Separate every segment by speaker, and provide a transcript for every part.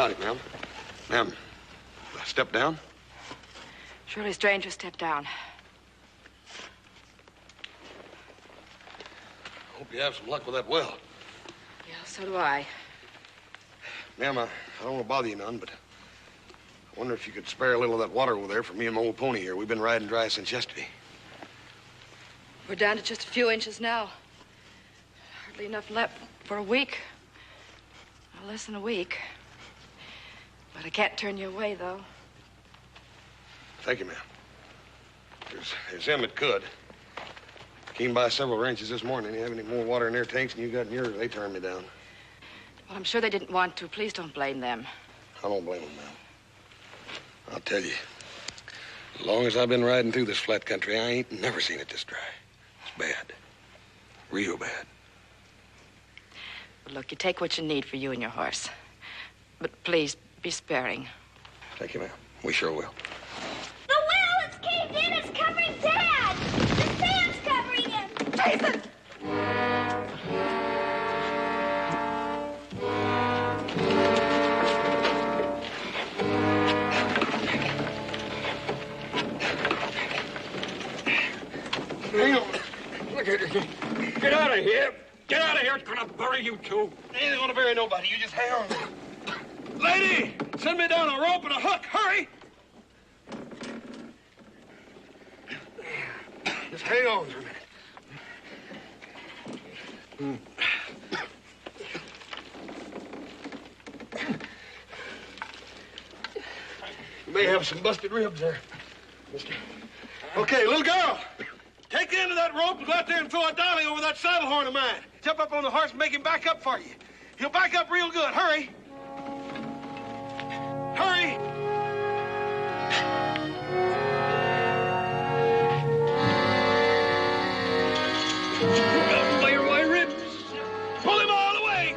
Speaker 1: Howdy, ma'am. Ma'am, step down.
Speaker 2: Surely stranger step down.
Speaker 1: Hope you have some luck with that well.
Speaker 2: Yeah, so do I.
Speaker 1: Ma'am, I don't want to bother you none, but I wonder if you could spare a little of that water over there for me and my old pony here. We've been riding dry since yesterday.
Speaker 2: We're down to just a few inches now. Hardly enough left for a week. Well, less than a week. But I can't turn you away, though.
Speaker 1: Thank you, ma'am. There's them that could. Came by several ranches this morning. You have any more water in their tanks than you got in yours, they turned me down.
Speaker 2: Well, I'm sure they didn't want to. Please don't blame them.
Speaker 1: I don't blame them, ma'am. I'll tell you, as long as I've been riding through this flat country, I ain't never seen it this dry. It's bad. Real bad.
Speaker 2: Well, look, you take what you need for you and your horse. But please, be sparing.
Speaker 1: Thank you, ma'am. We sure will.
Speaker 3: The well is caved in. It's covering Dad. The sand's covering him.
Speaker 2: Jason!
Speaker 1: Hang on. Look at it. Get out of here. Get out of here. It's gonna bury you two. They ain't gonna bury nobody. You just hang on. Lady, send me down a rope and a hook. Hurry. Just hang on for a minute. You may have some busted ribs there, mister. Okay, little girl. Take the end of that rope and go out there and throw a dolly over that saddle horn of mine. Jump up on the horse and make him back up for you. He'll back up real good. Hurry. Hurry. Out by your white ribs. Pull him all the way.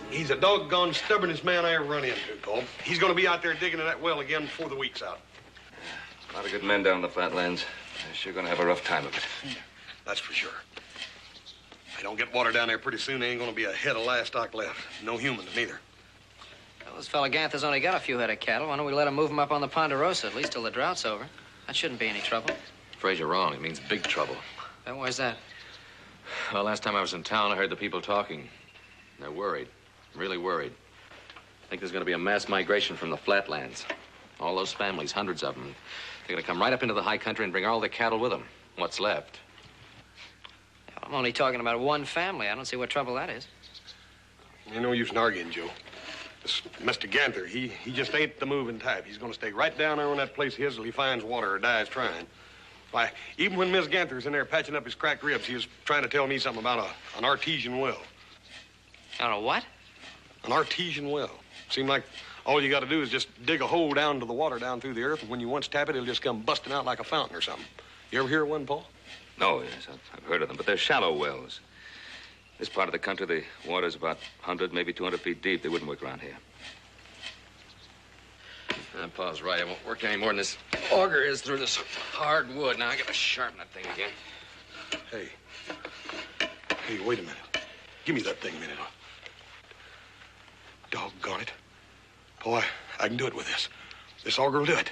Speaker 1: He's the doggone stubbornest man I ever run into, Cole. He's going to be out there digging in that well again before the week's out.
Speaker 4: A lot of good men down in the flatlands. They're sure going to have a rough time of it.
Speaker 1: That's for sure. If they don't get water down there pretty soon, there ain't going to be a head of livestock left. No humans, neither.
Speaker 5: Well, this fella Ganther's only got a few head of cattle. Why don't we let him move them up on the Ponderosa, at least till the drought's over? That shouldn't be any trouble.
Speaker 6: Afraid you're wrong. It means big trouble.
Speaker 5: And why's that?
Speaker 6: Well, last time I was in town, I heard the people talking. They're worried. Really worried. I think there's going to be a mass migration from the flatlands. All those families, hundreds of them. They're going to come right up into the high country and bring all their cattle with them. What's left.
Speaker 5: I'm only talking about one family. I don't see what trouble that is.
Speaker 1: Ain't no use in arguing, Joe. This Mr. Ganther, he just ain't the moving type. He's going to stay right down there on that place of his till he finds water or dies trying. Why, even when Miss Ganther's in there patching up his cracked ribs, he was trying to tell me something about an artesian well.
Speaker 5: I don't know what?
Speaker 1: An artesian well. Seemed like all you got to do is just dig a hole down to the water down through the earth, and when you once tap it, it'll just come busting out like a fountain or something. You ever hear of one, Paul?
Speaker 4: No, yes, I've heard of them, but they're shallow wells. This part of the country, the water's about 100, maybe 200 feet deep. They wouldn't work around here.
Speaker 6: Pa's right. It won't work any more than this auger is through this hard wood. Now I gotta sharpen that thing again.
Speaker 1: Hey. Hey, wait a minute. Give me that thing a minute. Doggone it. Paul, I can do it with this. This auger will do it.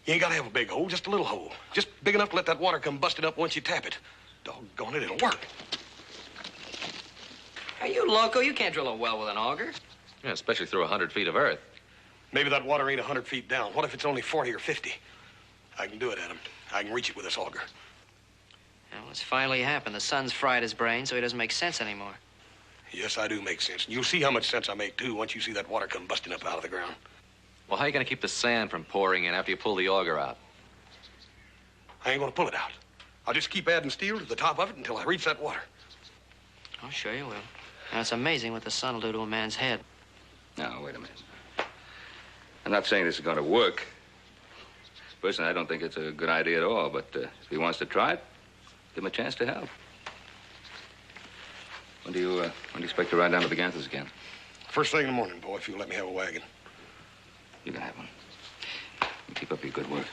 Speaker 1: You ain't got to have a big hole, just a little hole. Just big enough to let that water come busting up once you tap it. Doggone it, it'll work.
Speaker 5: Are you loco? You can't drill a well with an auger.
Speaker 6: Yeah, especially through 100 feet of earth.
Speaker 1: Maybe that water ain't 100 feet down. What if it's only 40 or 50? I can do it, Adam. I can reach it with this auger.
Speaker 5: Well, it's finally happened. The sun's fried his brain, so he doesn't make sense anymore.
Speaker 1: Yes, I do make sense. And you'll see how much sense I make, too, once you see that water come busting up out of the ground.
Speaker 6: Well, how are you gonna keep the sand from pouring in after you pull the auger out?
Speaker 1: I ain't gonna pull it out. I'll just keep adding steel to the top of it until I reach that water.
Speaker 5: Oh, sure you will. Now, it's amazing what the sun will do to a man's head.
Speaker 4: Now, wait a minute. I'm not saying this is going to work. Personally, I don't think it's a good idea at all, but if he wants to try it, give him a chance to help. When do you expect to ride down to the Ganthers again?
Speaker 1: First thing in the morning, boy, if you'll let me have a wagon.
Speaker 4: You can have one. You keep up your good work.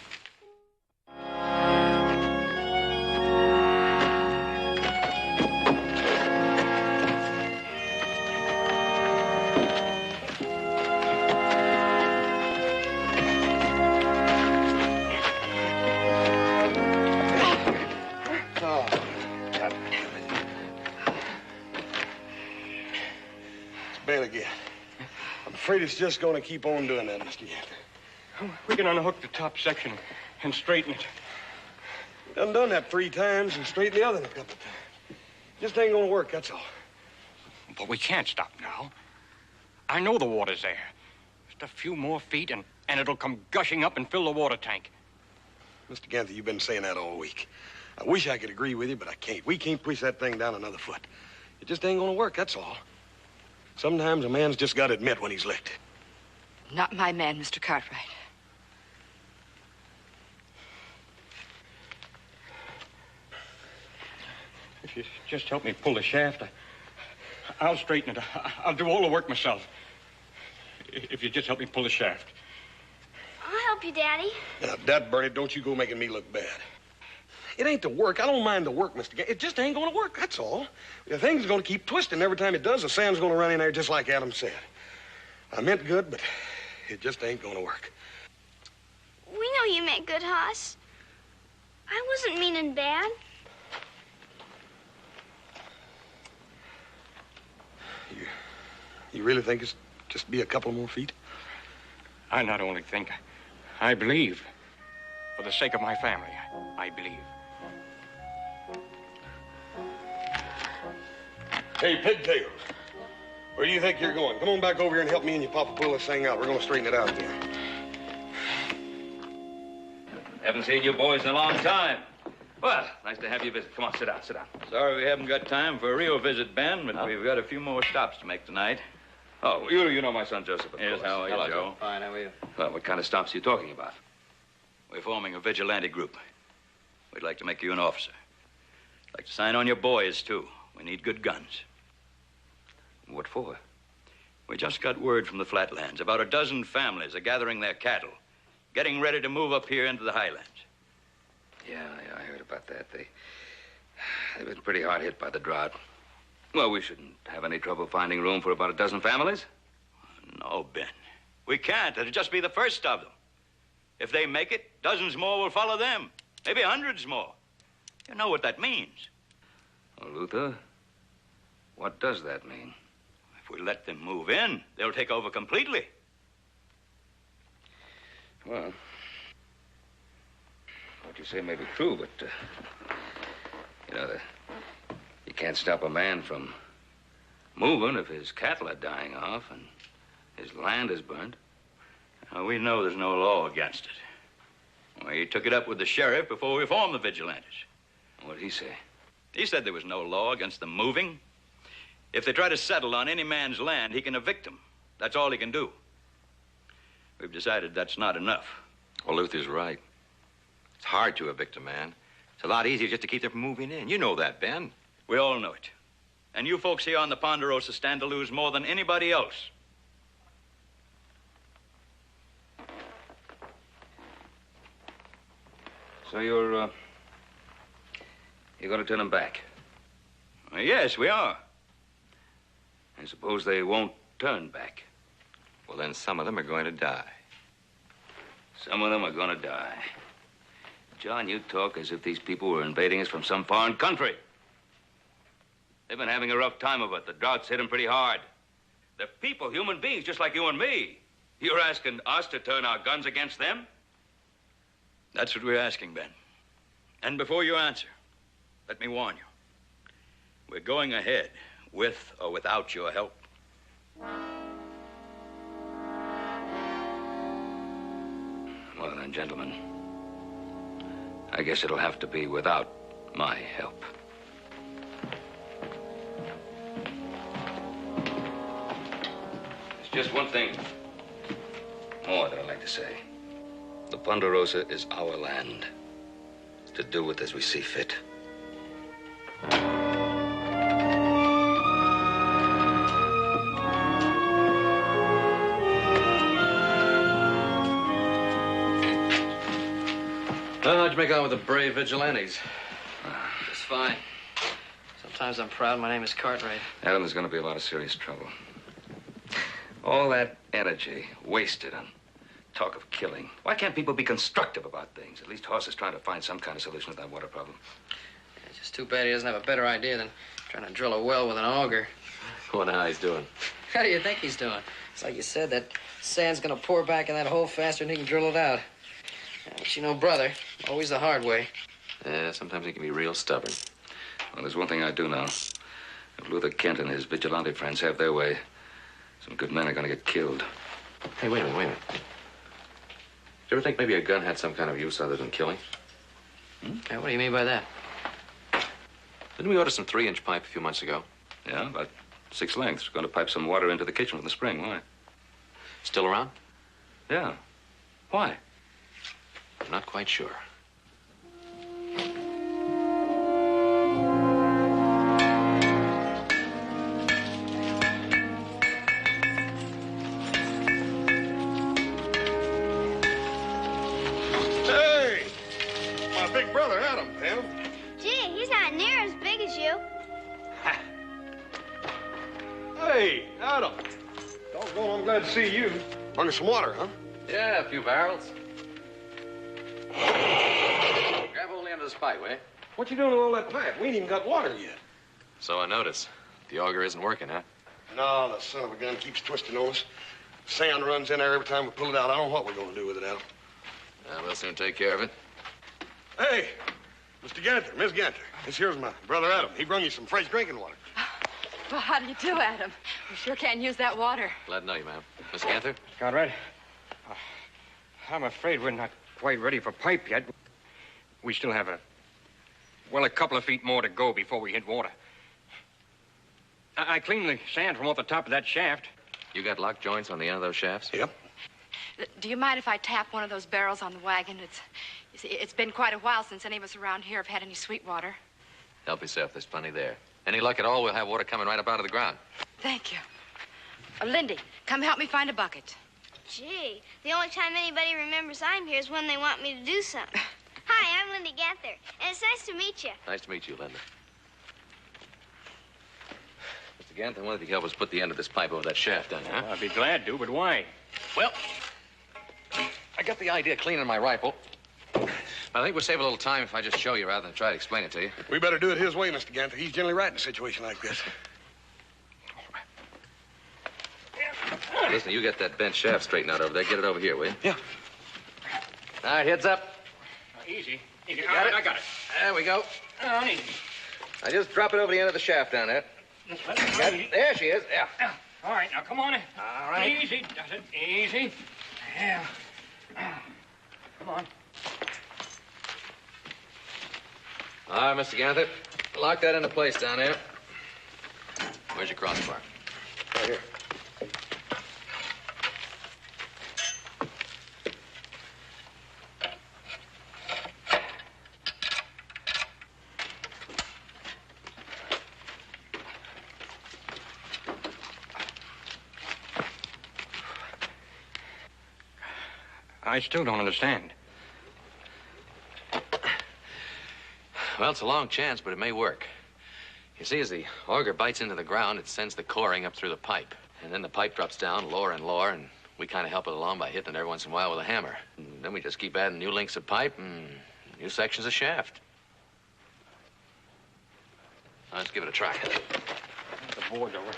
Speaker 1: Bad again. I'm afraid it's just going to keep on doing that, Mr. Ganther.
Speaker 7: We can unhook the top section and straighten it.
Speaker 1: Done that 3 times and straightened the other a couple of times. Just ain't going to work, that's all.
Speaker 7: But we can't stop now. I know the water's there. Just a few more feet and it'll come gushing up and fill the water tank.
Speaker 1: Mr. Ganther, you've been saying that all week. I wish I could agree with you, but I can't. We can't push that thing down another foot. It just ain't going to work, that's all. Sometimes a man's just got to admit when he's licked.
Speaker 2: Not my man, Mr. Cartwright.
Speaker 7: If you just help me pull the shaft, I'll straighten it. I'll do all the work myself. If you just help me pull the shaft.
Speaker 3: I'll help you, Daddy.
Speaker 1: Now, Dad, Bernie, don't you go making me look bad. It ain't the work. I don't mind the work, Mr. Ganther. It just ain't going to work, that's all. The thing's going to keep twisting. Every time it does, the sand's going to run in there just like Adam said. I meant good, but it just ain't going to work.
Speaker 3: We know you meant good, Hoss. I wasn't mean and bad.
Speaker 1: You really think it's just be a couple more feet?
Speaker 7: I not only think, I believe. For the sake of my family, I believe.
Speaker 1: Hey, Pigtails. Where do you think you're going? Come on back over here and help me and your papa pull this thing out. We're going to straighten it out again.
Speaker 4: Haven't seen you boys in a long time. Well, nice to have you visit. Come on, sit down, sit down.
Speaker 8: Sorry we haven't got time for a real visit, Ben, but we've got a few more stops to make tonight.
Speaker 4: Oh, you know my son Joseph, of
Speaker 8: Yes,
Speaker 4: course.
Speaker 8: how are you,
Speaker 4: Hello,
Speaker 8: Joe?
Speaker 5: Fine, how are you?
Speaker 4: Well, what kind of stops are you talking about?
Speaker 8: We're forming a vigilante group. We'd like to make you an officer. Like to sign on your boys, too. We need good guns.
Speaker 4: What for?
Speaker 8: We just got word from the flatlands. About a dozen families are gathering their cattle, getting ready to move up here into the highlands.
Speaker 4: Yeah, I heard about that. They've been pretty hard hit by the drought. Well, we shouldn't have any trouble finding room for about a dozen families.
Speaker 8: No, Ben. We can't. It'll just be the first of them. If they make it, dozens more will follow them. Maybe hundreds more. You know what that means.
Speaker 4: Well, Luther, what does that mean?
Speaker 8: If we let them move in, they'll take over completely.
Speaker 4: Well, what you say may be true, but, you can't stop a man from moving if his cattle are dying off and his land is burned.
Speaker 8: We know there's no law against it. Well, he took it up with the sheriff before we formed the vigilantes.
Speaker 4: What did he say?
Speaker 8: He said there was no law against them moving. If they try to settle on any man's land, he can evict them. That's all he can do. We've decided that's not enough.
Speaker 6: Well, Luther's right. It's hard to evict a man. It's a lot easier just to keep them from moving in. You know that, Ben.
Speaker 8: We all know it. And you folks here on the Ponderosa stand to lose more than anybody else.
Speaker 4: So you're going to turn them back?
Speaker 8: Yes, we are.
Speaker 4: I suppose they won't turn back.
Speaker 6: Well, then some of them are going to die.
Speaker 4: Some of them are going to die. John, you talk as if these people were invading us from some foreign country. They've been having a rough time of it. The drought's hit them pretty hard. They're people, human beings, just like you and me. You're asking us to turn our guns against them?
Speaker 8: That's what we're asking, Ben. And before you answer, let me warn you. We're going ahead, with or without your help.
Speaker 4: Well, then, gentlemen, I guess it'll have to be without my help. There's just one thing more that I'd like to say. The Ponderosa is our land, to do with as we see fit.
Speaker 6: How'd you make out with the brave vigilantes?
Speaker 5: Just fine. Sometimes I'm proud my name is Cartwright.
Speaker 4: Adam, there's going to be a lot of serious trouble. All that energy wasted on talk of killing. Why can't people be constructive about things? At least Hoss is trying to find some kind of solution to that water problem.
Speaker 5: It's just too bad he doesn't have a better idea than trying to drill a well with an auger.
Speaker 6: Wonder how he's doing.
Speaker 5: How do you think he's doing? It's like you said, that sand's gonna pour back in that hole faster than he can drill it out. But you know, brother, always the hard way.
Speaker 6: Yeah, sometimes he can be real stubborn.
Speaker 4: Well, there's one thing I do know. If Luther Kent and his vigilante friends have their way, some good men are going to get killed.
Speaker 6: Hey, wait a minute. Did you ever think maybe a gun had some kind of use other than killing?
Speaker 5: Hey, what do you mean by that?
Speaker 6: Didn't we order some 3-inch pipe a few months ago?
Speaker 4: Yeah, about 6 lengths. We're going to pipe some water into the kitchen from the spring. Why?
Speaker 6: Still around?
Speaker 4: Yeah. Why?
Speaker 6: I'm not quite sure.
Speaker 1: Hey! My big brother, Adam, Pam.
Speaker 3: Gee, he's not near as big as you.
Speaker 1: Hey, Adam. Doggone, I'm glad to see you. Bring us some water, huh?
Speaker 6: Yeah, a few barrels. Grab hold of the end of this pipe, will you?
Speaker 1: What you doing with all that pipe? We ain't even got water yet.
Speaker 6: So I notice. The auger isn't working, huh?
Speaker 1: No, the son of a gun keeps twisting on us. Sand runs in there every time we pull it out. I don't know what we're going to do with it, Adam.
Speaker 6: We'll soon take care of it.
Speaker 1: Hey, Mr. Ganther, Miss Ganther. This here's my brother Adam. He brung you some fresh drinking water.
Speaker 2: Well, how do you do, Adam? We sure can't use that water.
Speaker 6: Glad to know you, ma'am. Miss Ganther?
Speaker 7: Cartwright, I'm afraid we're not quite ready for pipe yet. We still have a couple of feet more to go before we hit water. I cleaned the sand from off the top of that shaft.
Speaker 6: You got lock joints on the end of those shafts?
Speaker 1: Yep.
Speaker 2: Do you mind if I tap one of those barrels on the wagon? You see, it's been quite a while since any of us around here have had any sweet water.
Speaker 6: Help yourself. There's plenty there. Any luck at all, we'll have water coming right up out of the ground.
Speaker 2: Thank you. Lindy, come help me find a bucket.
Speaker 3: Gee, the only time anybody remembers I'm here is when they want me to do something. Hi, I'm Lindy Ganther, and it's nice to meet you.
Speaker 6: Nice to meet you, Linda. Mr. Ganther, I wonder if you could help us put the end of this pipe over that shaft down there, huh?
Speaker 7: I'd be glad to, but why?
Speaker 6: Well, I got the idea of cleaning my rifle. I think we'll save a little time if I just show you rather than try to explain it to you.
Speaker 1: We better do it his way, Mr. Ganther. He's generally right in a situation like this.
Speaker 6: Listen, you get that bent shaft straightened out over there. Get it over here, will you?
Speaker 1: Yeah.
Speaker 6: All right, heads up.
Speaker 7: Easy.
Speaker 6: You got it?
Speaker 7: I got it.
Speaker 6: There we go.
Speaker 7: Easy.
Speaker 6: Now just drop it over the end of the shaft down there. Got it? There she is. Yeah.
Speaker 7: All right, now come on in.
Speaker 6: All right.
Speaker 7: Easy, does it? Easy. Yeah. Come on.
Speaker 6: All right, Mr. Ganther. Lock that into place down there. Where's your crossbar?
Speaker 1: Right here.
Speaker 7: I still don't understand.
Speaker 6: Well, it's a long chance, but it may work. You see, as the auger bites into the ground, it sends the coring up through the pipe. And then the pipe drops down lower and lower, and we kind of help it along by hitting it every once in a while with a hammer. And then we just keep adding new links of pipe and new sections of shaft. Let's give it a try.
Speaker 7: The board's over.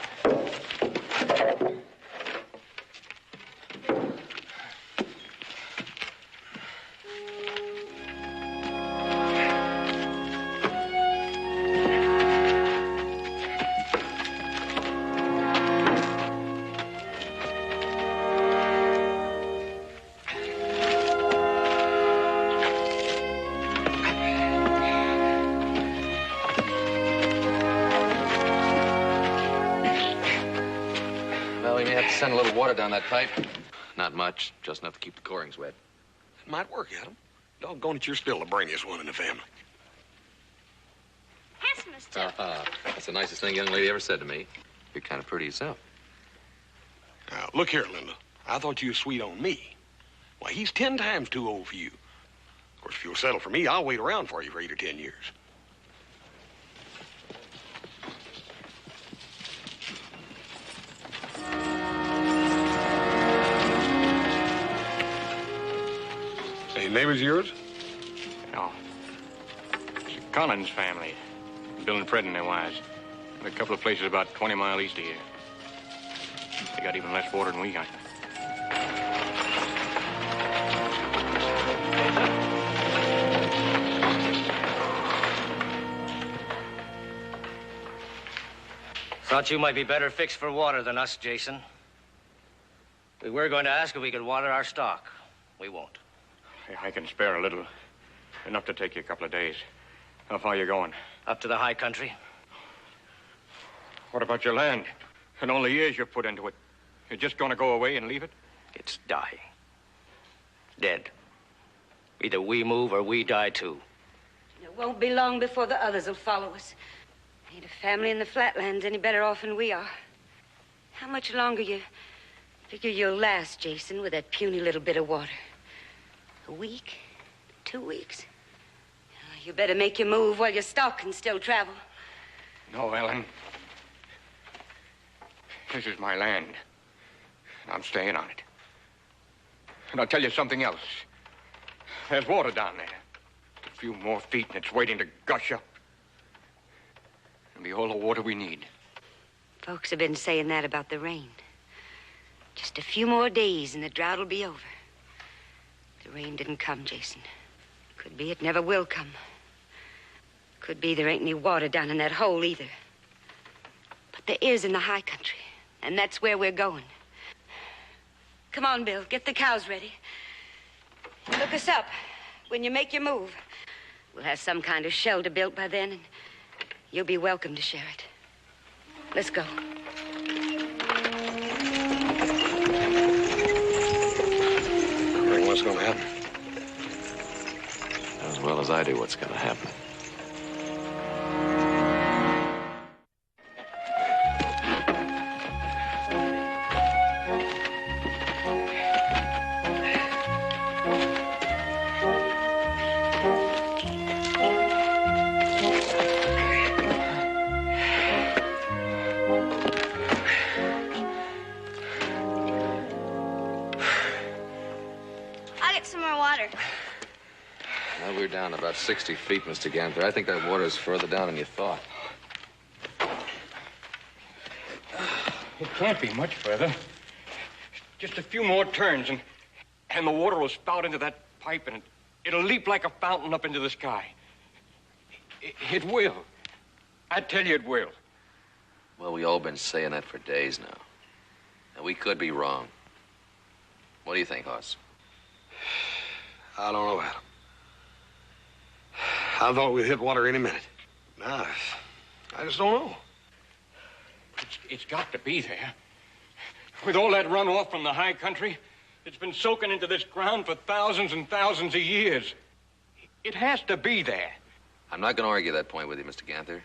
Speaker 6: Send a little water down that pipe. Not much, just enough to keep the corings wet.
Speaker 1: It might work, Adam. Doggone it, you're still the brainiest one in the family.
Speaker 3: Handsomest, too.
Speaker 6: That's the nicest thing a young lady ever said to me. You're kind of pretty yourself.
Speaker 1: Now, look here, Linda. I thought you was sweet on me. Why, he's 10 times too old for you. Of course, if you'll settle for me, I'll wait around for you for 8 or 10 years. Any neighbors of yours?
Speaker 7: No. It's the Collins family. Bill and Fred and their wives. A couple of places about 20 miles east of here. They got even less water than we got.
Speaker 9: Thought you might be better fixed for water than us, Jason. We were going to ask if we could water our stock. We won't.
Speaker 7: I can spare a little. Enough to take you a couple of days. How far are you going?
Speaker 9: Up to the high country.
Speaker 7: What about your land? And all the years you've put into it. You're just going to go away and leave it?
Speaker 9: It's dying. Dead. Either we move or we die too.
Speaker 10: It won't be long before the others will follow us. Ain't a family in the flatlands any better off than we are. How much longer you figure you'll last, Jason, with that puny little bit of water? A week? 2 weeks? You better make your move while your stock can still travel.
Speaker 7: No, Ellen. This is my land. And I'm staying on it. And I'll tell you something else. There's water down there. A few more feet and it's waiting to gush up. It'll be all the water we need.
Speaker 10: Folks have been saying that about the rain. Just a few more days and the drought will be over. The rain didn't come, Jason. Could be it never will come. Could be there ain't any water down in that hole either. But there is in the high country, and that's where we're going. Come on, Bill, get the cows ready. Look us up when you make your move. We'll have some kind of shelter built by then, and you'll be welcome to share it. Let's go.
Speaker 1: What's going to happen?
Speaker 6: As well as I do what's going to happen.
Speaker 3: I'll get some more water.
Speaker 6: Now we're down about 60 feet, Mr. Ganther. I think that water's further down than you thought.
Speaker 7: It can't be much further. Just a few more turns and the water will spout into that pipe and it'll leap like a fountain up into the sky. It will. I tell you it will.
Speaker 6: Well, we all been saying that for days now. And we could be wrong. What do you think, Hoss?
Speaker 1: I don't know, Adam. I thought we'd hit water any minute. Nah, I just don't know.
Speaker 7: It's got to be there. With all that runoff from the high country, it's been soaking into this ground for thousands and thousands of years. It has to be there.
Speaker 6: I'm not going to argue that point with you, Mr. Ganther.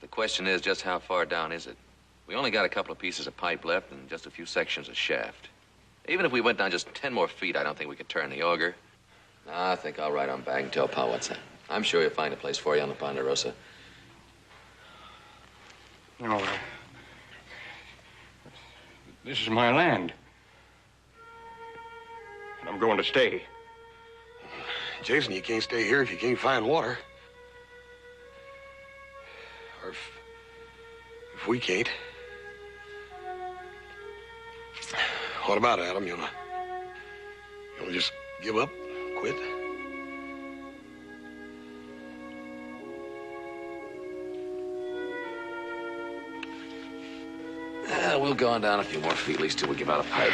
Speaker 6: The question is, just how far down is it? We only got a couple of pieces of pipe left and just a few sections of shaft. Even if we went down just 10 more feet, I don't think we could turn the auger. No, I think I'll ride on back and tell Pa what's that. I'm sure you'll find a place for you on the Ponderosa.
Speaker 7: No, this is my land. And I'm going to stay.
Speaker 1: Jason, you can't stay here if you can't find water. Or if we can't. What about it, Adam? You wanna just give up? Quit?
Speaker 6: We'll go on down a few more feet, at least till we give out a pipe.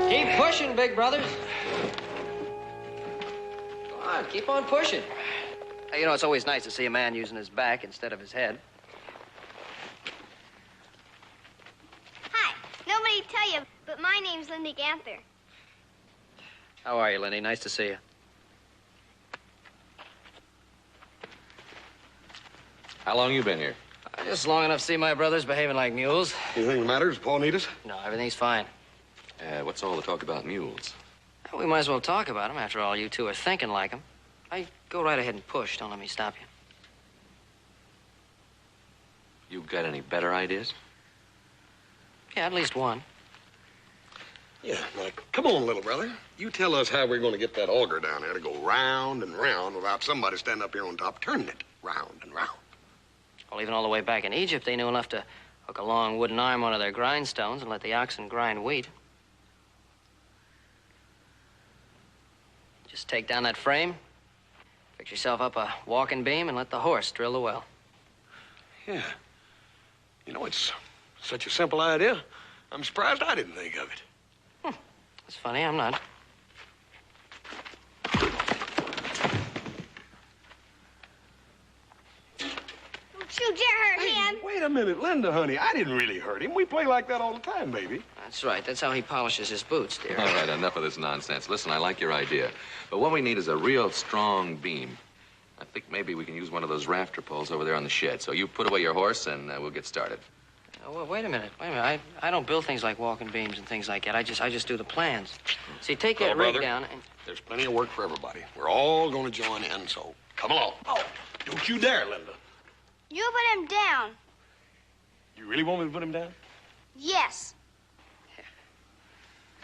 Speaker 5: Keep pushing, big brothers. Come on, keep on pushing. Hey, you know, it's always nice to see a man using his back instead of his head.
Speaker 3: Hi. Nobody tell you, but my name's Lindy Ganther.
Speaker 5: How are you, Lenny? Nice to see you.
Speaker 6: How long you been here?
Speaker 5: Just long enough to see my brothers behaving like mules.
Speaker 1: Anything the matter? Does Paul need us?
Speaker 5: No, everything's fine.
Speaker 6: What's all the talk about mules?
Speaker 5: We might as well talk about them. After all, you two are thinking like them. Go right ahead and push. Don't let me stop you.
Speaker 6: You got any better ideas?
Speaker 5: Yeah, at least one.
Speaker 1: Yeah, now, come on, little brother. You tell us how we're going to get that auger down there to go round and round without somebody standing up here on top turning it round and round.
Speaker 5: Well, even all the way back in Egypt, they knew enough to hook a long wooden arm onto their grindstones and let the oxen grind wheat. Just take down that frame, fix yourself up a walking beam, and let the horse drill the well.
Speaker 1: Yeah. You know, it's such a simple idea. I'm surprised I didn't think of it.
Speaker 5: It's funny, I'm not.
Speaker 3: Don't you dare hurt him.
Speaker 1: Wait a minute, Linda, honey. I didn't really hurt him. We play like that all the time, baby.
Speaker 5: That's right. That's how he polishes his boots, dear.
Speaker 6: All right, enough of this nonsense. Listen, I like your idea. But what we need is a real strong beam. I think maybe we can use one of those rafter poles over there on the shed. So you put away your horse, and we'll get started.
Speaker 5: Oh, well, wait a minute. I don't build things like walking beams and things like that. I just do the plans. See, take that rig
Speaker 1: brother,
Speaker 5: down and...
Speaker 1: There's plenty of work for everybody. We're all going to join in, so come along. Oh, don't you dare, Linda.
Speaker 3: You put him down.
Speaker 1: You really want me to put him down?
Speaker 3: Yes.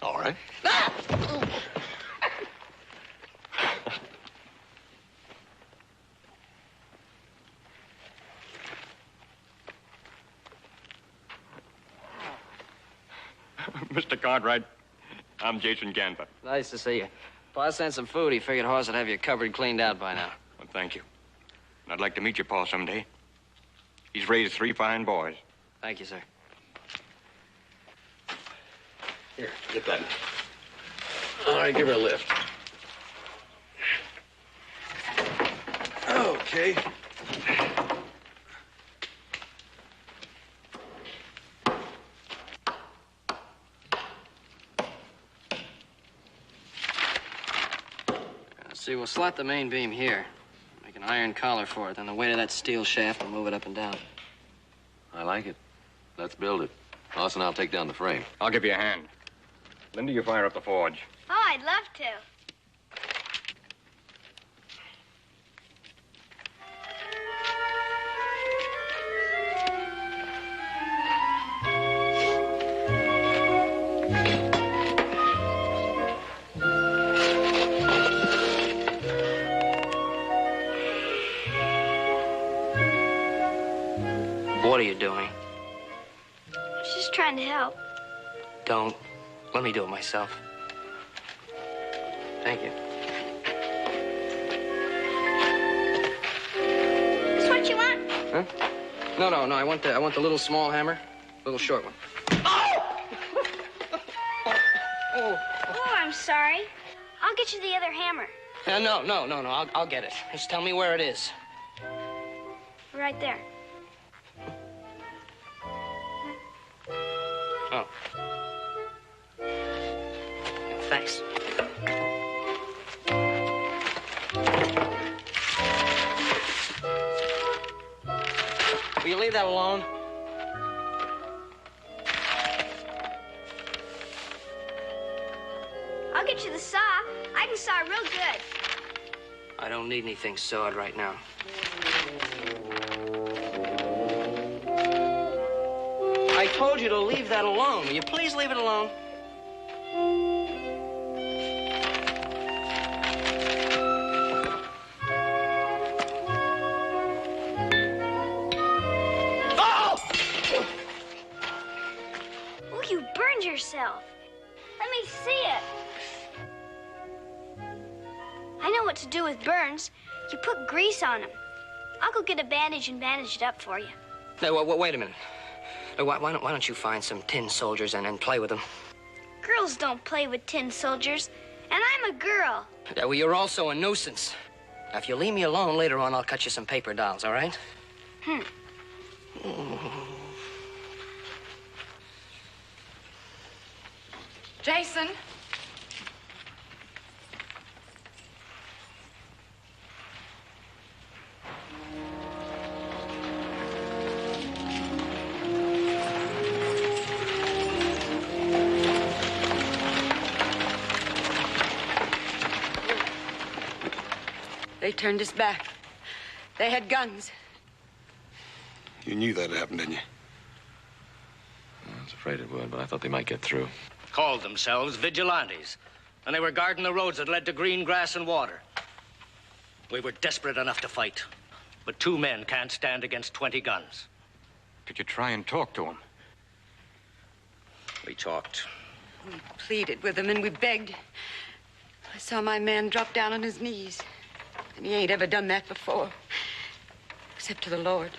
Speaker 1: All right.
Speaker 7: Mr. Cartwright, I'm Jason Ganther.
Speaker 5: Nice to see you. Pa sent some food. He figured Hoss would have your cupboard cleaned out by now.
Speaker 7: Well, thank you. And I'd like to meet your Pa someday. He's raised 3 fine boys.
Speaker 5: Thank you, sir.
Speaker 1: Here, get that.
Speaker 6: All right, give her a lift.
Speaker 1: Okay.
Speaker 5: See, we'll slot the main beam here. Make an iron collar for it. Then the weight of that steel shaft will move it up and down.
Speaker 6: I like it. Let's build it. Hoss and I'll take down the frame.
Speaker 7: I'll give you a hand. Linda, you fire up the forge.
Speaker 3: Oh, I'd love to.
Speaker 5: What are you doing?
Speaker 3: I was just trying to help.
Speaker 5: Don't. Let me do it myself. Thank you.
Speaker 3: Is what you want?
Speaker 5: Huh? No. I want the little small hammer, little short one.
Speaker 3: Oh, I'm sorry. I'll get you the other hammer.
Speaker 5: No. I'll get it. Just tell me where it is.
Speaker 3: Right there.
Speaker 5: Oh. Thanks. Will you leave that alone?
Speaker 3: I'll get you the saw. I can saw real good.
Speaker 5: I don't need anything sawed right now. I told you to leave that alone. Will you please leave it alone?
Speaker 3: Oh, you burned yourself. Let me see it. I know what to do with burns. You put grease on them. I'll go get a bandage and bandage it up for you.
Speaker 5: No, wait a minute. Why don't you find some tin soldiers and play with them?
Speaker 3: Girls don't play with tin soldiers, and I'm a girl.
Speaker 5: Yeah, well, you're also a nuisance. Now, if you leave me alone, later on, I'll cut you some paper dolls, all right?
Speaker 2: Jason.
Speaker 10: They turned us back. They had guns.
Speaker 1: You knew that'd happen, didn't you?
Speaker 6: I was afraid it would, but I thought they might get through.
Speaker 9: Called themselves vigilantes, and they were guarding the roads that led to green grass and water. We were desperate enough to fight, but 2 men can't stand against 20 guns.
Speaker 7: Did you try and talk to him?
Speaker 9: We talked.
Speaker 10: We pleaded with them and we begged. I saw my man drop down on his knees. And he ain't ever done that before. Except to the Lord.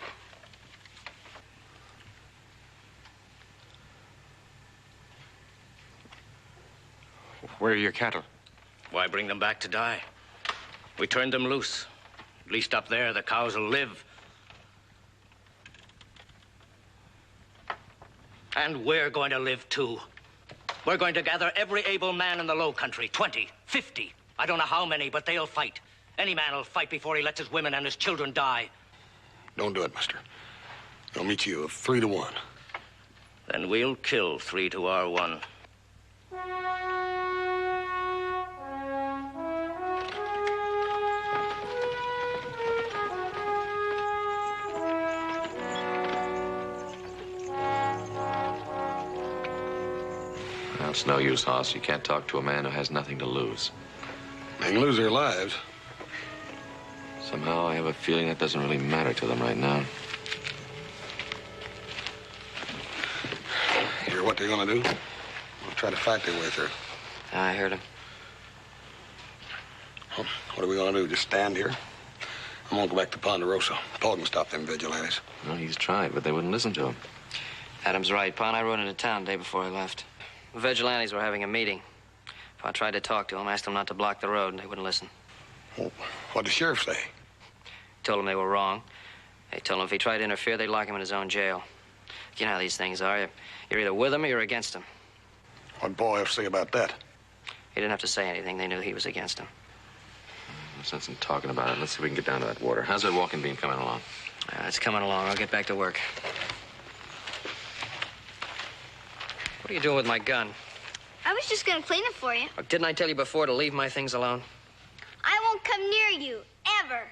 Speaker 7: Where are your cattle?
Speaker 9: Why bring them back to die? We turned them loose. At least up there, the cows will live. And we're going to live, too. We're going to gather every able man in the Low Country, 20, 50. I don't know how many, but they'll fight. Any man will fight before he lets his women and his children die.
Speaker 1: Don't do it, mister. I'll meet you 3 to 1.
Speaker 9: Then we'll kill 3 to our 1.
Speaker 6: Well, it's no use, Hoss. You can't talk to a man who has nothing to lose.
Speaker 1: They can lose their lives.
Speaker 6: Somehow, I have a feeling that doesn't really matter to them right now.
Speaker 1: Hear what they're gonna do? They'll try to fight their way through.
Speaker 5: I heard him.
Speaker 1: Well, what are we gonna do? Just stand here? I'm gonna go back to Ponderosa. Paul can stop them vigilantes.
Speaker 6: Well, he's tried, but they wouldn't listen to him.
Speaker 5: Adam's right. Pa and I rode into town the day before I left. The vigilantes were having a meeting. Pa tried to talk to them, asked them not to block the road, and they wouldn't listen.
Speaker 1: Well, what'd the sheriff say?
Speaker 5: Told them they were wrong. They told him if he tried to interfere, they'd lock him in his own jail. You know how these things are. You're either with him or you're against him.
Speaker 1: What'd Paul have to say about that?
Speaker 5: He didn't have to say anything. They knew he was against him.
Speaker 6: No sense in talking about it. Let's see if we can get down to that water. How's that walking beam coming along?
Speaker 5: It's coming along. I'll get back to work. What are you doing with my gun?
Speaker 3: I was just gonna clean it for you.
Speaker 5: Didn't I tell you before to leave my things alone?
Speaker 3: I won't come near you, ever.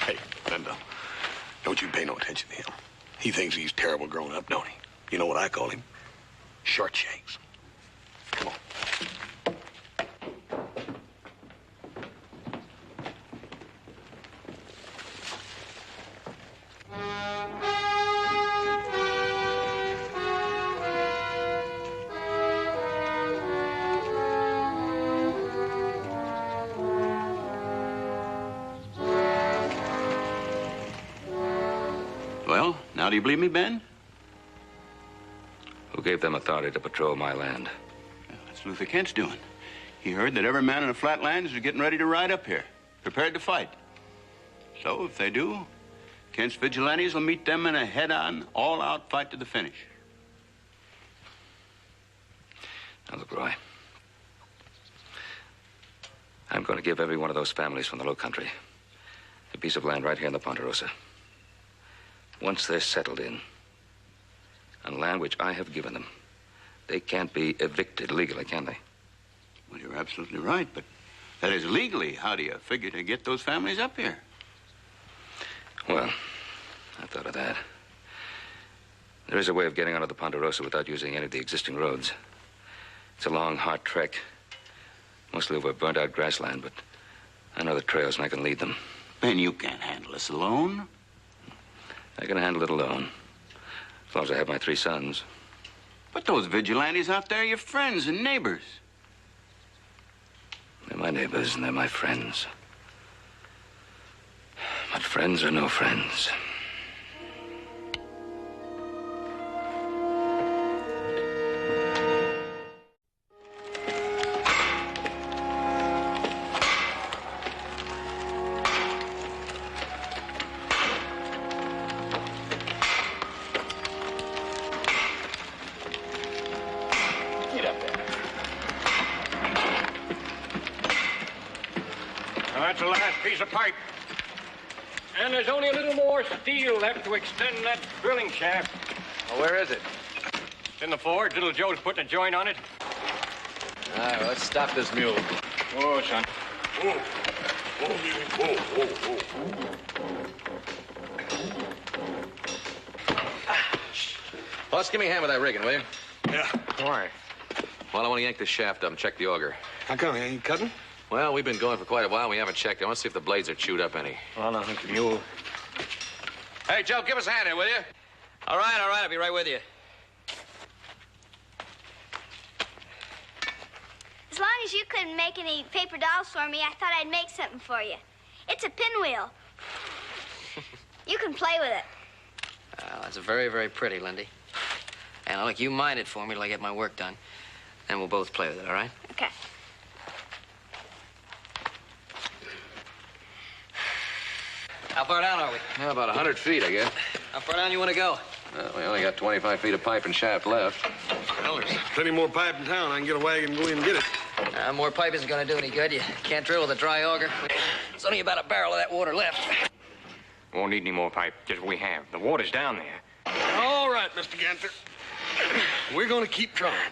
Speaker 1: Hey, Linda, don't you pay no attention to him. He thinks he's terrible grown up, don't he? You know what I call him? Short shakes. Come on.
Speaker 8: Well, now do you believe me, Ben?
Speaker 4: Who gave them authority to patrol my land?
Speaker 8: That's Luther Kent's doing. He heard that every man in the flatlands is getting ready to ride up here, prepared to fight. So if they do, Kent's vigilantes will meet them in a head-on, all-out fight to the finish.
Speaker 4: Now, look, Roy. I'm going to give every one of those families from the Low Country the piece of land right here in the Ponderosa. Once they're settled in, on land which I have given them, they can't be evicted legally, can they?
Speaker 8: Well, you're absolutely right, but that is legally. How do you figure to get those families up here?
Speaker 4: Well, I thought of that. There is a way of getting onto the Ponderosa without using any of the existing roads. It's a long, hard trek, mostly over burnt-out grassland, but I know the trails and I can lead them.
Speaker 8: Ben, you can't handle this alone.
Speaker 4: I can handle it alone, as long as I have my 3 sons.
Speaker 8: But those vigilantes out there are your friends and neighbors.
Speaker 4: They're my neighbors and they're my friends. But friends are no friends.
Speaker 7: That's the last piece of pipe. And there's only a little more steel left to extend that drilling shaft.
Speaker 6: Well, where is it?
Speaker 7: It's in the forge. Little Joe's putting a joint on it.
Speaker 6: All right, well, let's stop this mule.
Speaker 7: Oh, son.
Speaker 6: Boss, give me a hand with that rigging, will you?
Speaker 1: Yeah.
Speaker 7: Why?
Speaker 6: Well, I want to yank this shaft up and check the auger.
Speaker 1: How come? You ain't cutting?
Speaker 6: Well, we've been going for quite a while. We haven't checked. I want to see if the blades are chewed up any.
Speaker 7: Well, I think the mule.
Speaker 6: Hey, Joe, give us a hand here, will you?
Speaker 5: All right, I'll be right with you.
Speaker 3: As long as you couldn't make any paper dolls for me, I thought I'd make something for you. It's a pinwheel. You can play with it.
Speaker 5: That's very, very pretty, Lindy. And look, you mind it for me till I get my work done. And we'll both play with it, all right?
Speaker 3: Okay.
Speaker 5: How far down are we?
Speaker 6: Well, about 100 feet, I guess.
Speaker 5: How far down you want to go?
Speaker 6: We only got 25 feet of pipe and shaft left.
Speaker 1: Well, there's plenty more pipe in town. I can get a wagon and go in and get it.
Speaker 5: More pipe isn't going to do any good. You can't drill with a dry auger. There's only about a barrel of that water left.
Speaker 7: Won't need any more pipe, just what we have. The water's down there.
Speaker 1: All right, Mr. Ganther. We're going to keep trying.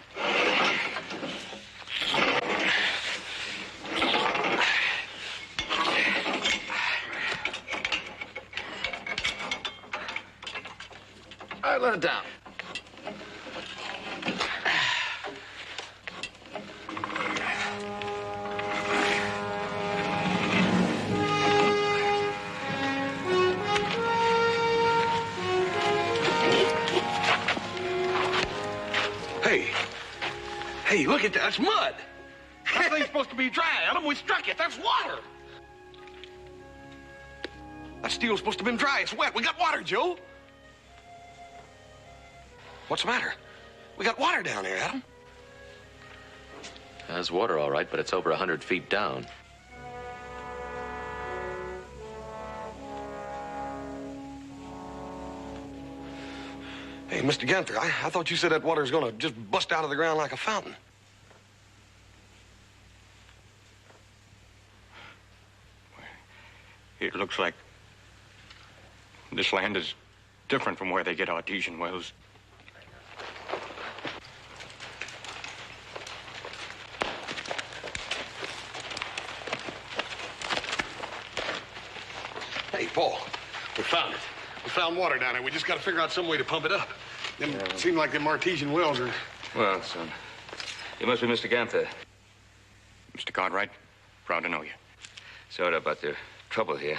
Speaker 6: All right, let it down.
Speaker 1: Hey, look at that. That's mud. That thing's supposed to be dry, Adam. We struck it. That's water. That steel's supposed to have been dry. It's wet. We got water, Joe. What's the matter? We got water down there, Adam.
Speaker 6: There's water, all right, but it's over 100 feet down.
Speaker 1: Hey, Mr. Ganther, I thought you said that water's gonna just bust out of the ground like a fountain.
Speaker 7: It looks like this land is different from where they get artesian wells.
Speaker 1: Hey, Paul, we found it. We found water down there. We just got to figure out some way to pump it up. Them seem like them artesian wells are...
Speaker 4: Well, son, you must be Mr. Ganther.
Speaker 7: Mr. Cartwright, proud to know you.
Speaker 4: Sorry about the trouble here.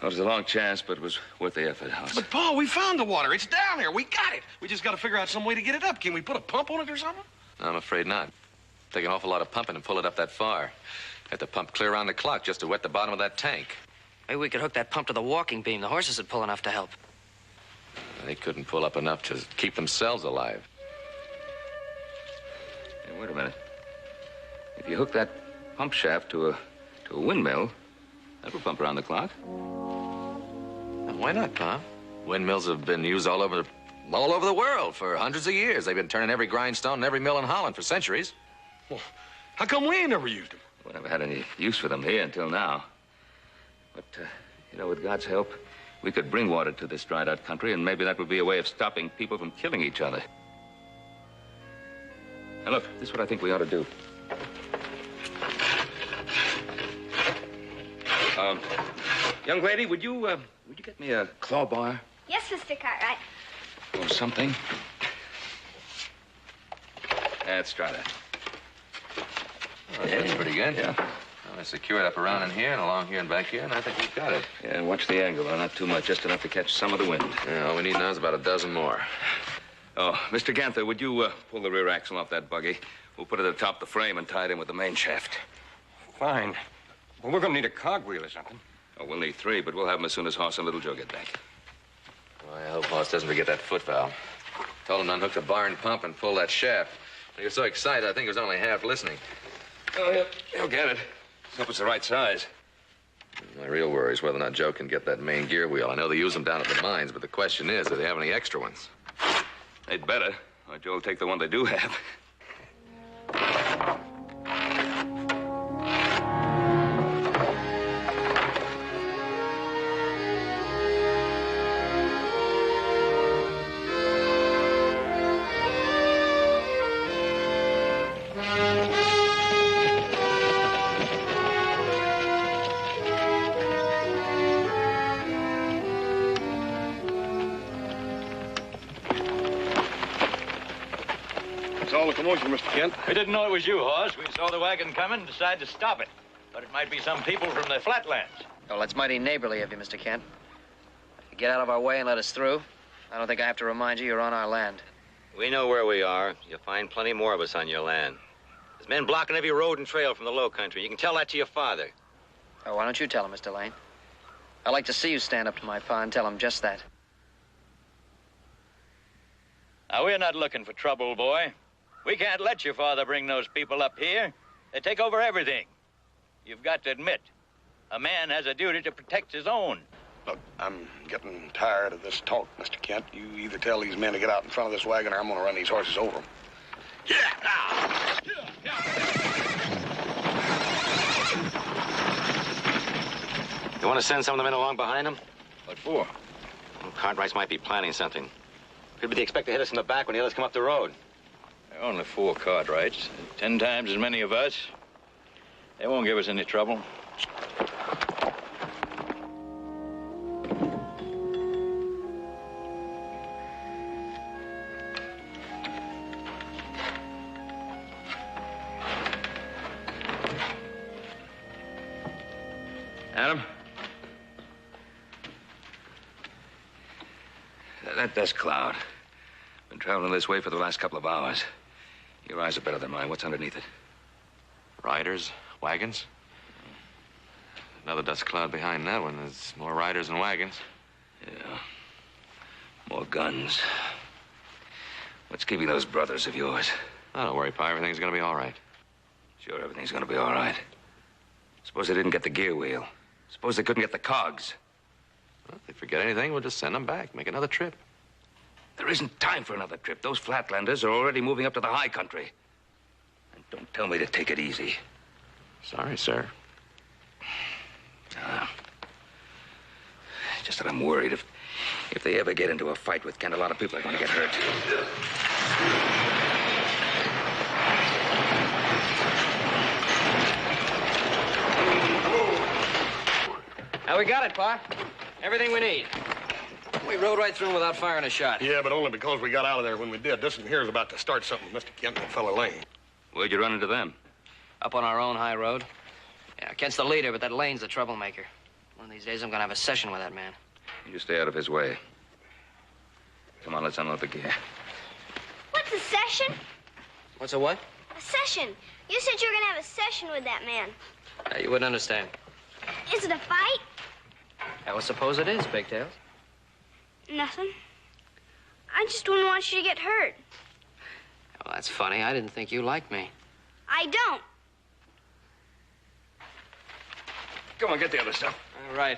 Speaker 4: It was a long chance, but it was worth the effort.
Speaker 1: But, Paul, we found the water. It's down there. We got it. We just got to figure out some way to get it up. Can we put a pump on it or something?
Speaker 6: I'm afraid not. Take an awful lot of pumping and pull it up that far. Have to pump clear around the clock just to wet the bottom of that tank.
Speaker 5: Maybe we could hook that pump to the walking beam. The horses would pull enough to help.
Speaker 6: They couldn't pull up enough to keep themselves alive.
Speaker 4: Hey, wait a minute. If you hook that pump shaft to a windmill, that will pump around the clock.
Speaker 6: Well, why not, Pa? Windmills have been used all over the world for hundreds of years. They've been turning every grindstone and every mill in Holland for centuries.
Speaker 1: Well, how come we ain't never used them?
Speaker 4: We never had any use for them here until now. But, with God's help, we could bring water to this dried-out country, and maybe that would be a way of stopping people from killing each other. Now, look, this is what I think we ought to do. Young lady, would you get me a claw bar?
Speaker 3: Yes, Mr. Cartwright.
Speaker 4: Or something? Let's try that.
Speaker 6: Oh, that's pretty good.
Speaker 4: Yeah.
Speaker 6: Well, I secure it up around in here and along here and back here, and I think we've got it.
Speaker 4: Yeah, watch the angle, though. Not too much, just enough to catch some of the wind.
Speaker 6: Yeah, all we need now is about a dozen more.
Speaker 4: Oh, Mr. Ganther, would you pull the rear axle off that buggy? We'll put it atop the frame and tie it in with the main shaft.
Speaker 7: Fine. Well, we're going to need a cogwheel or something.
Speaker 4: Oh, we'll need 3, but we'll have them as soon as Hoss and Little Joe get back.
Speaker 6: Well, I hope Hoss doesn't forget that foot valve. Told him to unhook the barn pump and pull that shaft. He was so excited, I think he was only half listening.
Speaker 4: Oh, he'll get it. Let's hope it's the right size.
Speaker 6: My real worry is whether or not Joe can get that main gear wheel. I know they use them down at the mines, but the question is, do they have any extra ones?
Speaker 4: They'd better, or Joe will take the one they do have.
Speaker 1: All the commotion, Mr. Kent.
Speaker 11: We didn't know it was you, Hoss. We saw the wagon coming and decided to stop it. But it might be some people from the flatlands.
Speaker 5: Well, that's mighty neighborly of you, Mr. Kent. If you get out of our way and let us through, I don't think I have to remind you you're on our land.
Speaker 12: We know where we are. You'll find plenty more of us on your land. There's men blocking every road and trail from the low country. You can tell that to your father.
Speaker 5: Oh, why don't you tell him, Mr. Lane? I'd like to see you stand up to my pa and tell him just that.
Speaker 11: Now, we're not looking for trouble, boy. We can't let your father bring those people up here. They take over everything. You've got to admit, a man has a duty to protect his own.
Speaker 1: Look, I'm getting tired of this talk, Mr. Kent. You either tell these men to get out in front of this wagon or I'm going to run these horses over them.
Speaker 12: You want to send some of the men along behind them?
Speaker 4: What for?
Speaker 12: Well, Cartwrights might be planning something. Could be they expect to hit us in the back when the others come up the road.
Speaker 11: There are only 4 Cartwrights, 10 times as many of us. They won't give us any trouble.
Speaker 4: Adam? That dust cloud. Been traveling this way for the last couple of hours. Your eyes are better than mine. What's underneath it?
Speaker 6: Riders, wagons. Another dust cloud behind that one. There's more riders and wagons.
Speaker 4: Yeah. More guns. What's keeping those brothers of yours?
Speaker 6: Oh, don't worry, Pa. Everything's gonna be all right.
Speaker 4: Sure, everything's gonna be all right. Suppose they didn't get the gear wheel. Suppose they couldn't get the cogs.
Speaker 6: Well, if they forget anything, we'll just send them back. Make another trip.
Speaker 4: There isn't time for another trip. Those flatlanders are already moving up to the high country. And don't tell me to take it easy.
Speaker 6: Sorry, sir.
Speaker 4: Just that I'm worried if they ever get into a fight with Kent, a lot of people are going to get hurt.
Speaker 5: Now, we got it, Pa. Everything we need. We rode right through without firing a shot.
Speaker 1: Yeah, but only because we got out of there when we did. This one here is about to start something with Mr. Kent and that fella Lane.
Speaker 4: Where'd you run into them?
Speaker 5: Up on our own high road. Yeah, Kent's the leader, but that Lane's the troublemaker. One of these days, I'm gonna have a session with that man.
Speaker 4: You stay out of his way. Come on, let's unload the gear.
Speaker 3: What's a session?
Speaker 5: What's a what?
Speaker 3: A session. You said you were going to have a session with that man.
Speaker 5: You wouldn't understand.
Speaker 3: Is it a fight?
Speaker 5: I would suppose it is, Pigtails.
Speaker 3: Nothing. I just wouldn't want you to get hurt.
Speaker 5: Well, that's funny. I didn't think you liked me.
Speaker 3: I don't.
Speaker 4: Come on, get the other stuff.
Speaker 5: All right.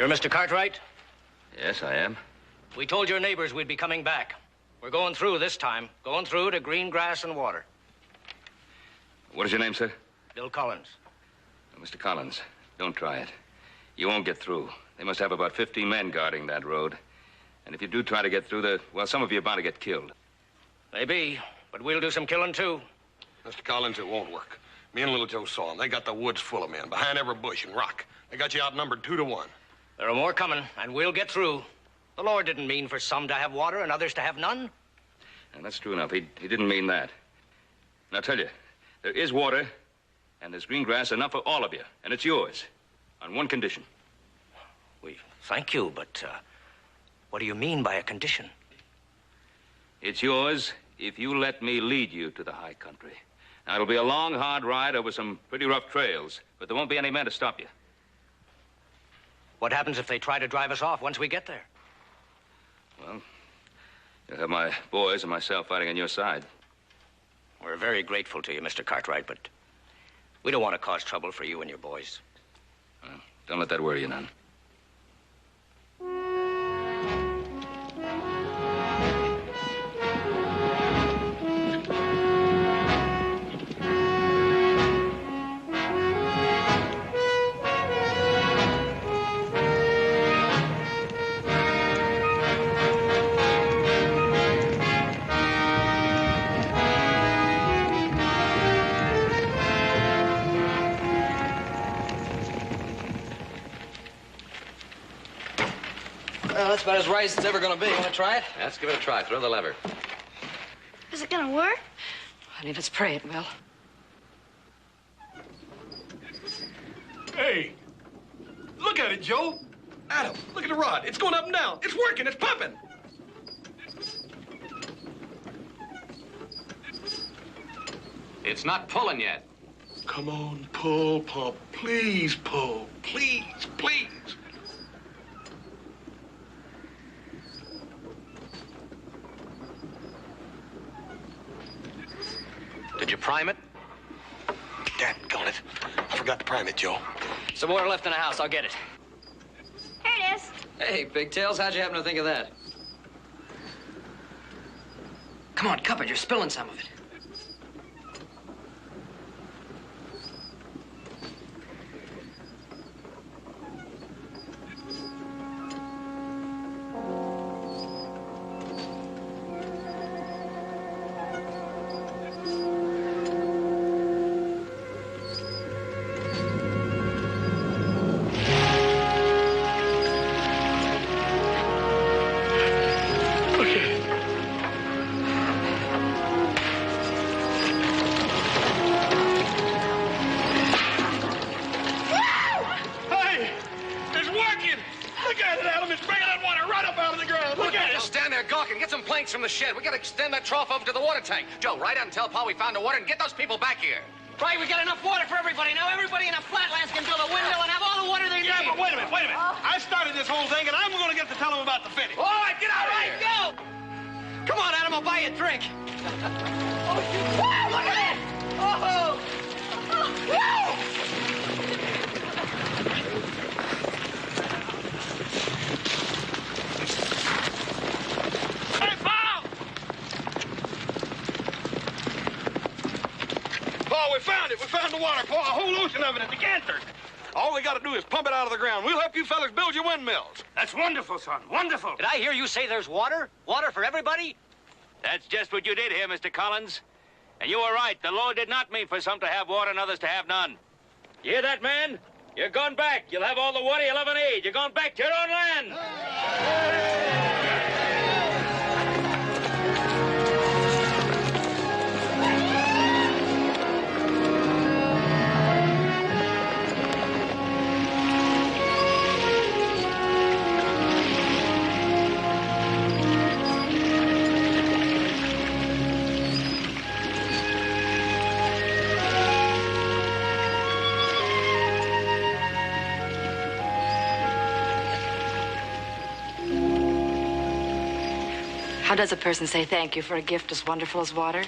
Speaker 9: You're Mr. Cartwright?
Speaker 4: Yes, I am.
Speaker 9: We told your neighbors we'd be coming back. We're going through this time. Going through to green grass and water.
Speaker 4: What is your name, sir?
Speaker 9: Bill Collins.
Speaker 4: Mr. Collins, don't try it. You won't get through. They must have about 15 men guarding that road. And if you do try to get through, well, some of you are bound to get killed.
Speaker 9: Maybe, but we'll do some killing, too.
Speaker 1: Mr. Collins, it won't work. Me and Little Joe saw them. They got the woods full of men, behind every bush and rock. They got you outnumbered 2 to 1.
Speaker 9: There are more coming, and we'll get through. The Lord didn't mean for some to have water and others to have none.
Speaker 4: And that's true enough. He didn't mean that. And I'll tell you, there is water, and there's green grass enough for all of you, and it's yours, on one condition.
Speaker 9: We thank you, but what do you mean by a condition?
Speaker 4: It's yours if you let me lead you to the high country. Now, it'll be a long, hard ride over some pretty rough trails, but there won't be any men to stop you.
Speaker 9: What happens if they try to drive us off once we get there?
Speaker 4: Well, you'll have my boys and myself fighting on your side.
Speaker 9: We're very grateful to you, Mr. Cartwright, but we don't want to cause trouble for you and your boys.
Speaker 4: Well, don't let that worry you none.
Speaker 5: Well, that's about as right as it's ever going to be. Want to try it?
Speaker 6: Let's give it a try. Throw the lever.
Speaker 3: Is it gonna work?
Speaker 2: Honey, let's pray it will.
Speaker 1: Hey, look at it, Joe. Adam, look at the rod. It's going up and down. It's working. It's pumping.
Speaker 6: It's not pulling yet.
Speaker 1: Come on, pull, pump. Please, pull. Please, please.
Speaker 9: Did you prime it?
Speaker 1: Daggone it. I forgot to prime it, Joe.
Speaker 5: Some water left in the house. I'll get it.
Speaker 3: Here it is.
Speaker 5: Hey, Pigtails, how'd you happen to think of that? Come on, cup it. You're spilling some of it.
Speaker 6: From the shed. We gotta extend that trough over to the water tank. Joe, ride out and tell Pa we found the water and get those people back here.
Speaker 5: Right, we got enough water for everybody. Now everybody in the flatlands can build a windmill and have all the water they need.
Speaker 1: Yeah, but wait a minute. I started this whole thing, and I'm going to get to tell them about the finish.
Speaker 5: All right, get out of here. Go. Come on, Adam, I'll buy you a drink.
Speaker 3: Wow, look at it! Oh! Whoa!
Speaker 1: We found it. We found the water, Paul. A whole ocean of it at the Ganther. All we got to do is pump it out of the ground. We'll help you fellas build your windmills.
Speaker 9: That's wonderful, son. Wonderful. Did I hear you say there's water? Water for everybody?
Speaker 4: That's just what you did here, Mr. Collins. And you were right. The Lord did not mean for some to have water and others to have none. You hear that, man? You're going back. You'll have all the water you'll ever need. You're going back to your own land.
Speaker 2: How does a person say thank you for a gift as wonderful as water?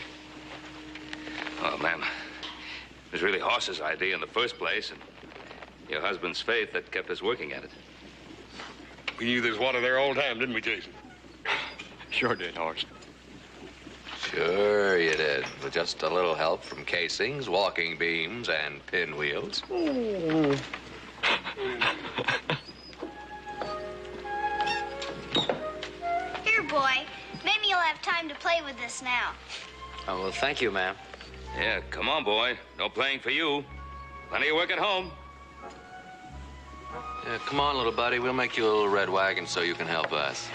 Speaker 4: Oh, ma'am, it was really Horse's idea in the first place, and your husband's faith that kept us working at it.
Speaker 1: We knew there's water there all the time, didn't we, Jason?
Speaker 7: Sure did, Horse.
Speaker 6: Sure you did. With just a little help from casings, walking beams, and pinwheels.
Speaker 3: Here, boy. Maybe you'll have time to play with this now.
Speaker 5: Oh, well, thank you, ma'am.
Speaker 4: Yeah, come on, boy. No playing for you. Plenty of work at home.
Speaker 6: Yeah, come on, little buddy. We'll make you a little red wagon so you can help us.